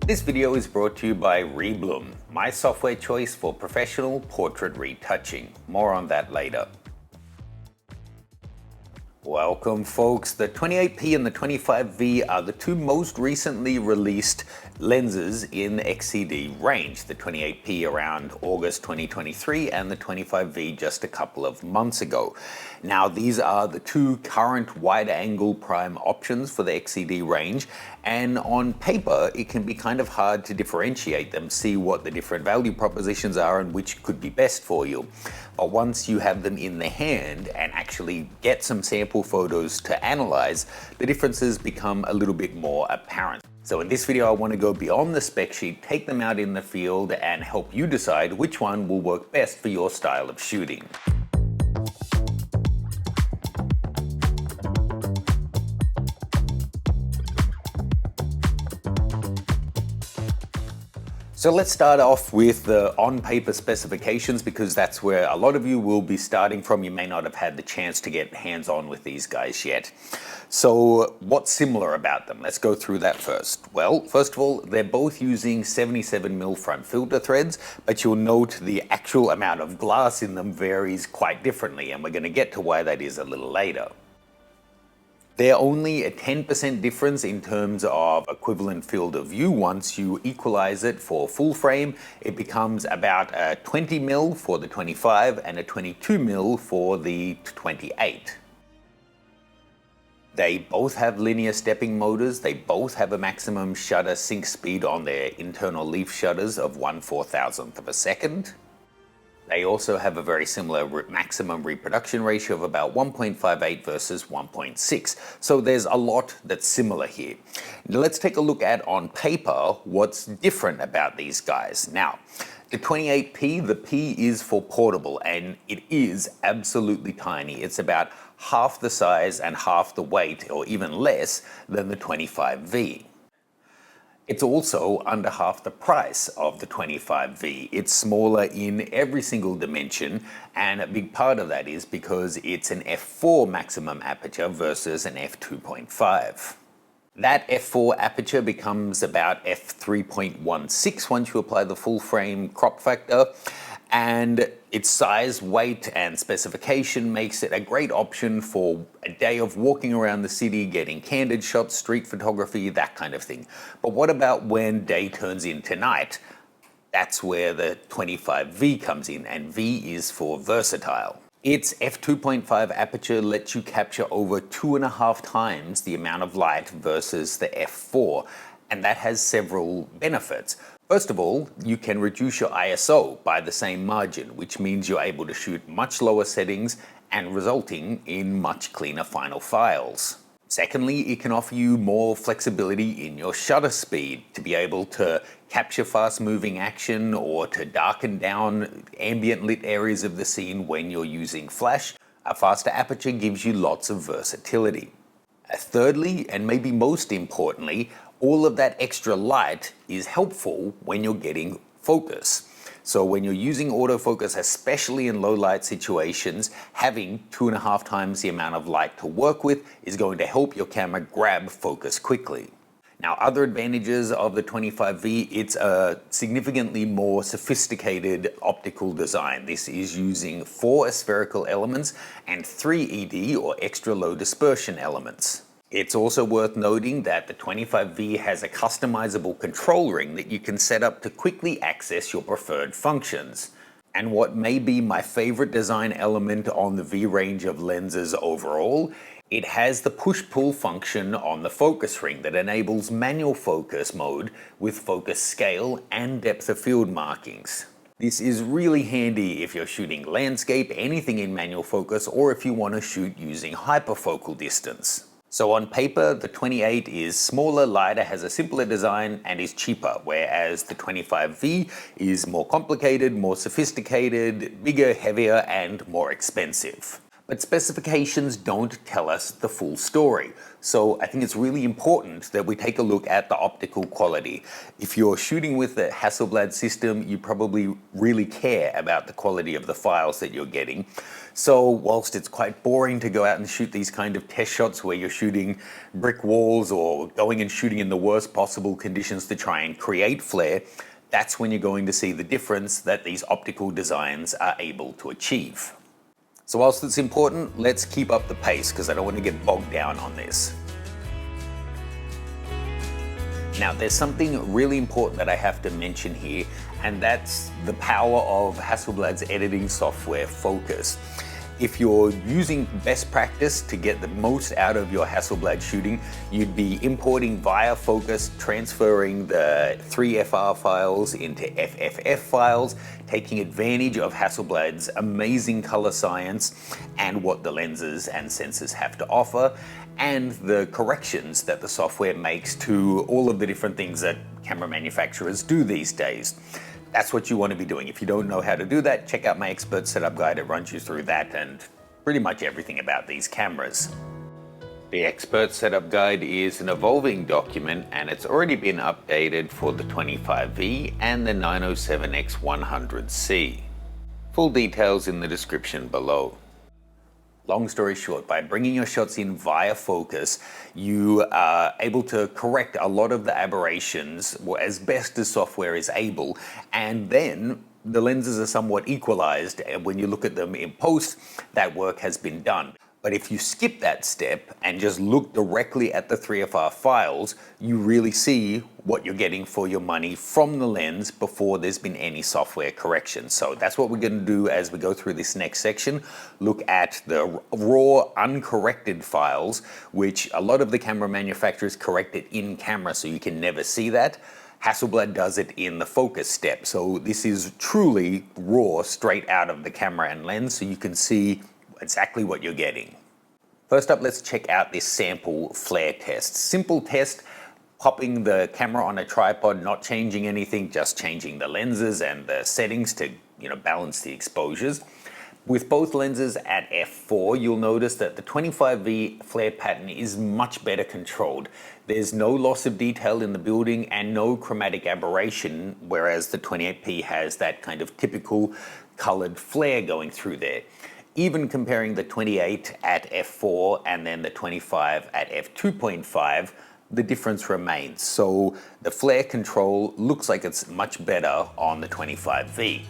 This video is brought to you by Rebloom, my software choice for professional portrait retouching. More on that later. Welcome folks, the 28P and the 25V are the two most recently released lenses in XCD range. The 28P around August 2023 and the 25V just a couple of months ago. Now these are the two current wide angle prime options for the XCD range, and on paper it can be kind of hard to differentiate them, see what the different value propositions are and which could be best for you. But once you have them in the hand and actually get some sample photos to analyze, the differences become a little bit more apparent. So in this video I want to go beyond the spec sheet, take them out in the field and help you decide which one will work best for your style of shooting. So let's start off with the on-paper specifications, because that's where a lot of you will be starting from. You may not have had the chance to get hands-on with these guys yet. So what's similar about them? Let's go through that first. Well, first of all, they're both using 77mm front filter threads, but you'll note the actual amount of glass in them varies quite differently, and we're going to get to why that is a little later. They're only a 10% difference in terms of equivalent field of view. Once you equalize it for full frame, it becomes about a 20mm for the 25 and a 22mm for the 28. They both have linear stepping motors. They both have a maximum shutter sync speed on their internal leaf shutters of 1/4000th of a second. They also have a very similar maximum reproduction ratio of about 1.58 versus 1.6. So there's a lot that's similar here. Now let's take a look at, on paper, what's different about these guys. Now, the 28P, the P is for portable, and it is absolutely tiny. It's about half the size and half the weight, or even less, than the 25V. It's also under half the price of the 25V. It's smaller in every single dimension, and a big part of that is because it's an f4 maximum aperture versus an f2.5. That f4 aperture becomes about f3.16 once you apply the full frame crop factor, and its size, weight, and specification makes it a great option for a day of walking around the city, getting candid shots, street photography, that kind of thing. But what about when day turns into night? That's where the 25V comes in, and V is for versatile. Its f2.5 aperture lets you capture over 2.5 times the amount of light versus the f4, and that has several benefits. First of all, you can reduce your ISO by the same margin, which means you're able to shoot much lower settings and resulting in much cleaner final files. Secondly, it can offer you more flexibility in your shutter speed to be able to capture fast-moving action or to darken down ambient lit areas of the scene when you're using flash. A faster aperture gives you lots of versatility. Thirdly, and maybe most importantly, all of that extra light is helpful when you're getting focus. So when you're using autofocus, especially in low light situations, having 2.5 times the amount of light to work with is going to help your camera grab focus quickly. Now, other advantages of the 25V, it's a significantly more sophisticated optical design. This is using 4 spherical elements and 3 ED or extra low dispersion elements. It's also worth noting that the 25V has a customizable control ring that you can set up to quickly access your preferred functions. And what may be my favorite design element on the V range of lenses overall, it has the push-pull function on the focus ring that enables manual focus mode with focus scale and depth of field markings. This is really handy if you're shooting landscape, anything in manual focus, or if you want to shoot using hyperfocal distance. So on paper, the 28 is smaller, lighter, has a simpler design, and is cheaper, whereas the 25V is more complicated, more sophisticated, bigger, heavier, and more expensive. But specifications don't tell us the full story. So I think it's really important that we take a look at the optical quality. If you're shooting with the Hasselblad system, you probably really care about the quality of the files that you're getting. So whilst it's quite boring to go out and shoot these kind of test shots where you're shooting brick walls or going and shooting in the worst possible conditions to try and create flare, that's when you're going to see the difference that these optical designs are able to achieve. So whilst it's important, let's keep up the pace because I don't want to get bogged down on this. Now, there's something really important that I have to mention here, and that's the power of Hasselblad's editing software, Focus. If you're using best practice to get the most out of your Hasselblad shooting, you'd be importing via Focus, transferring the 3FR files into FFF files, taking advantage of Hasselblad's amazing color science and what the lenses and sensors have to offer, and the corrections that the software makes to all of the different things that camera manufacturers do these days. That's what you want to be doing. If you don't know how to do that, check out my expert setup guide. It runs you through that and pretty much everything about these cameras. The expert setup guide is an evolving document and it's already been updated for the 25V and the 907X100C. Full details in the description below. Long story short, by bringing your shots in via Focus, you are able to correct a lot of the aberrations as best as software is able, and then the lenses are somewhat equalized, and when you look at them in post, that work has been done. But if you skip that step and just look directly at the 3FR files, you really see what you're getting for your money from the lens before there's been any software correction. So that's what we're going to do as we go through this next section. Look at the raw, uncorrected files, which a lot of the camera manufacturers correct it in camera, so you can never see that. Hasselblad does it in the focus step. So this is truly raw, straight out of the camera and lens, so you can see exactly what you're getting. First up, let's check out this sample flare test. Simple test, popping the camera on a tripod, not changing anything, just changing the lenses and the settings to balance the exposures. With both lenses at f4, you'll notice that the 25V flare pattern is much better controlled. There's no loss of detail in the building and no chromatic aberration, whereas the 28P has that kind of typical colored flare going through there. Even comparing the 28 at f4 and then the 25 at f2.5, the difference remains. So the flare control looks like it's much better on the 25V.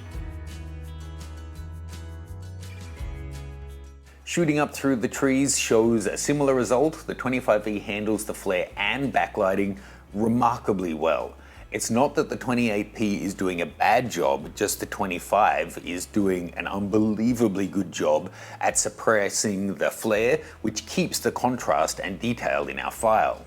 Shooting up through the trees shows a similar result. The 25V handles the flare and backlighting remarkably well. It's not that the 28P is doing a bad job, just the 25 is doing an unbelievably good job at suppressing the flare, which keeps the contrast and detail in our file.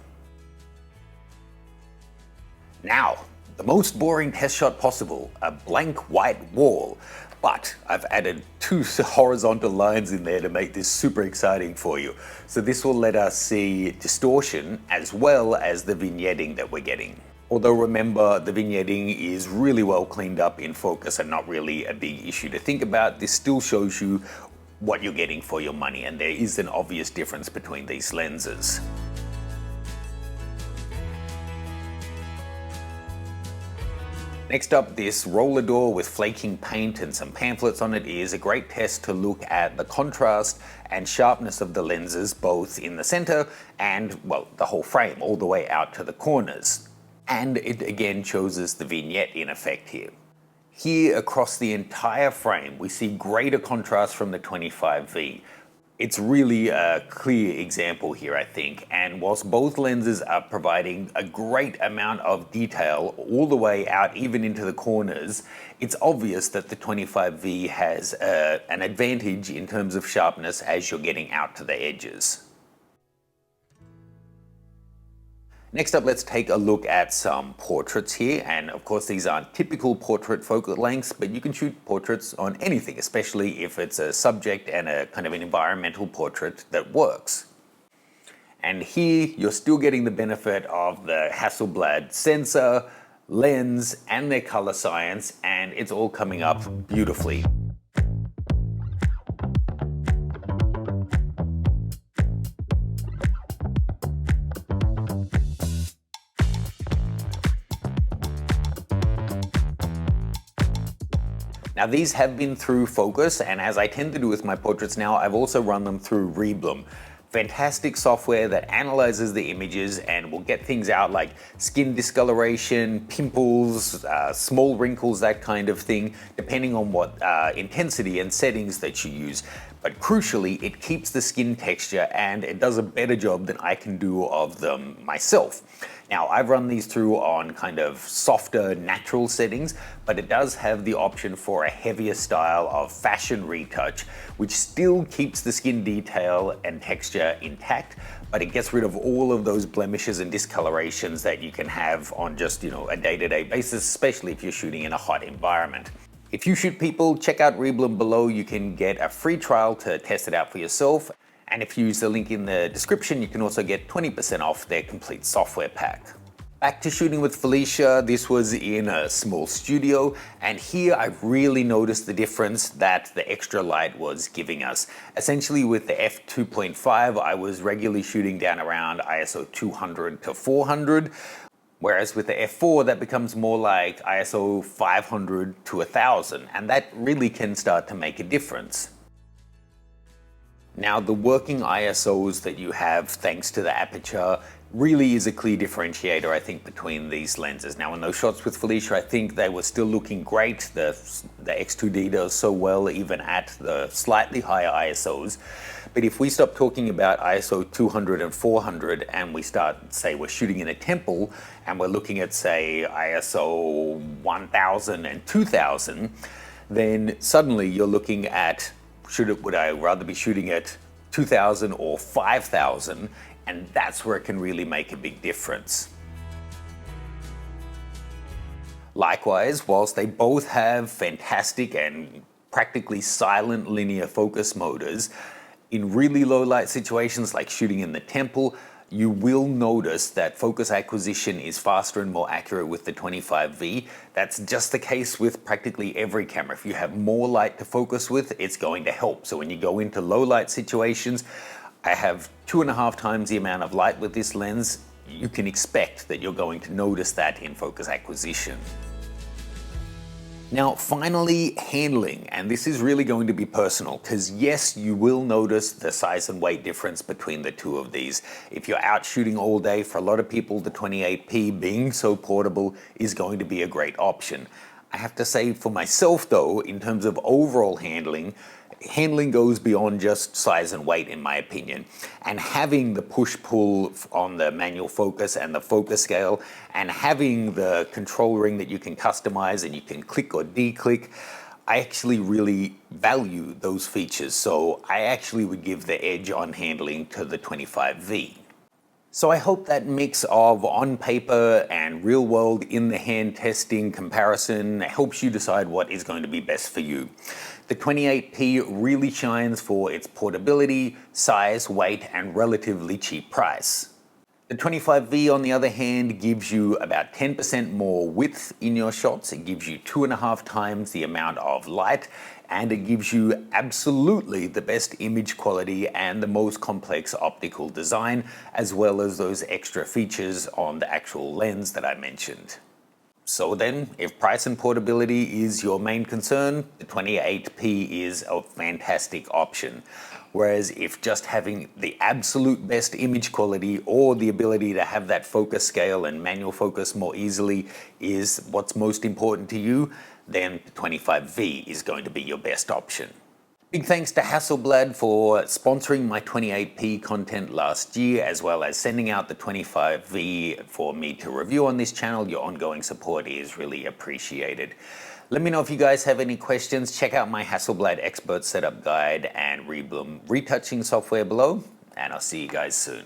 Now, the most boring test shot possible, a blank white wall. But I've added 2 horizontal lines in there to make this super exciting for you. So this will let us see distortion as well as the vignetting that we're getting. Although remember, the vignetting is really well cleaned up in Focus and not really a big issue to think about, this still shows you what you're getting for your money, and there is an obvious difference between these lenses. Next up, this roller door with flaking paint and some pamphlets on it is a great test to look at the contrast and sharpness of the lenses, both in the center and, well, the whole frame, all the way out to the corners. And it again chooses the vignette in effect here. Here across the entire frame, we see greater contrast from the 25V. It's really a clear example here, I think, and whilst both lenses are providing a great amount of detail all the way out, even into the corners, it's obvious that the 25V has an advantage in terms of sharpness as you're getting out to the edges. Next up, let's take a look at some portraits here, and of course these aren't typical portrait focal lengths, but you can shoot portraits on anything, especially if it's a subject and a kind of an environmental portrait that works. And here you're still getting the benefit of the Hasselblad sensor, lens, and their color science, and it's all coming up beautifully. Now these have been through focus, and as I tend to do with my portraits now, I've also run them through Reblum. Fantastic software that analyzes the images and will get things out like skin discoloration, pimples, small wrinkles, that kind of thing, depending on what intensity and settings that you use. But crucially, it keeps the skin texture and it does a better job than I can do of them myself. Now, I've run these through on kind of softer, natural settings, but it does have the option for a heavier style of fashion retouch, which still keeps the skin detail and texture intact, but it gets rid of all of those blemishes and discolorations that you can have on just, a day-to-day basis, especially if you're shooting in a hot environment. If you shoot people, check out Reblum below. You can get a free trial to test it out for yourself. And if you use the link in the description, you can also get 20% off their complete software pack. Back to shooting with Felicia. This was in a small studio, and here I really noticed the difference that the extra light was giving us. Essentially with the f2.5, I was regularly shooting down around ISO 200 to 400, whereas with the f4, that becomes more like ISO 500 to 1000, and that really can start to make a difference. Now, the working ISOs that you have thanks to the aperture really is a clear differentiator, I think, between these lenses. Now, in those shots with Felicia, I think they were still looking great. The X2D does so well even at the slightly higher ISOs. But if we stop talking about ISO 200 and 400 and we start, say, we're shooting in a temple and we're looking at, say, ISO 1000 and 2000, then suddenly you're looking at, would I rather be shooting at 2000 or 5000? And that's where it can really make a big difference. Likewise, whilst they both have fantastic and practically silent linear focus motors, in really low light situations like shooting in the temple, you will notice that focus acquisition is faster and more accurate with the 25V. That's just the case with practically every camera. If you have more light to focus with, it's going to help. So when you go into low light situations, I have 2.5 times the amount of light with this lens. You can expect that you're going to notice that in focus acquisition. Now, finally, handling, and this is really going to be personal, because yes, you will notice the size and weight difference between the two of these. If you're out shooting all day, for a lot of people, the 28P being so portable is going to be a great option. I have to say for myself though, in terms of overall handling goes beyond just size and weight in my opinion. And having the push-pull on the manual focus and the focus scale, and having the control ring that you can customize and you can click or de-click, I actually really value those features. So I actually would give the edge on handling to the 25V. So I hope that mix of on paper and real world in the hand testing comparison helps you decide what is going to be best for you. The 28P really shines for its portability, size, weight, and relatively cheap price. The 25V, on the other hand, gives you about 10% more width in your shots. It gives you 2.5 times the amount of light, and it gives you absolutely the best image quality and the most complex optical design, as well as those extra features on the actual lens that I mentioned. So then, if price and portability is your main concern, the 28P is a fantastic option. Whereas if just having the absolute best image quality or the ability to have that focus scale and manual focus more easily is what's most important to you, then the 25V is going to be your best option. Big thanks to Hasselblad for sponsoring my 28P content last year, as well as sending out the 25V for me to review on this channel. Your ongoing support is really appreciated. Let me know if you guys have any questions. Check out my Hasselblad Expert Setup Guide and Reblum retouching software below, and I'll see you guys soon.